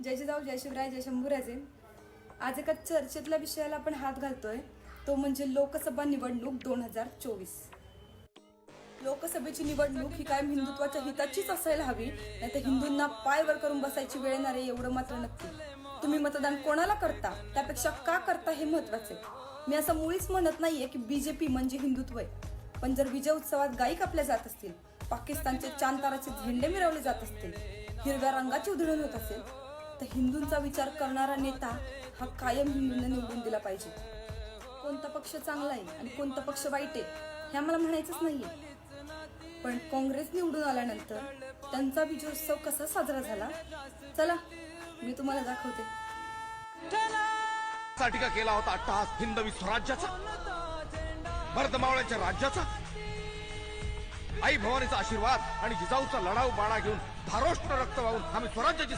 जय जिजाऊ, जय शिवराय, जय शंभूराजे. आज एका चर्चेतल्या विषयाला आपण हात घालतोय, तो म्हणजे लोकसभा निवडणूक 2024. लोकसभेची निवडणूक ही कायम हिंदुत्वाच्या हिताचीच असायला हवी, नाहीतर हिंदूंना पाय वर करून बसायची वेळ येणार आहे एवढं मात्र नक्की. तुम्ही मतदान कोणाला करता त्यापेक्षा का करता हे महत्वाचे. मी असं मुळीच म्हणत नाहीये की बीजेपी म्हणजे हिंदुत्व आहे, पण जर विजय उत्सवात गायी कापल्या जात असतील, पाकिस्तानचे चांदताराचे झेंडे मिरवले जात असतील, हिरव्या रंगाची उधळण होत असेल, तर हिंदूंचा विचार करणारा नेता हा कायम हिंदूंना निवडून दिला पाहिजे. कोणता पक्ष चांगला आहे आणि कोणता पक्ष वाईट आहे हे आम्हाला म्हणायचंच नाहीये, पण काँग्रेस निवडून आल्यानंतर त्यांचा विजयोत्सव कसा साजरा झाला, चला मी तुम्हाला दाखवते. साठी का केला होता अट्टहास हिंदवी स्वराज्याचा, भरदमावळ्याच्या राज्याचा. आई भवानीचा आशीर्वाद आणि जिजाऊचा लढाऊ बाणा घेऊन धारोष्ट रक्त वाहून आम्ही स्वराज्याची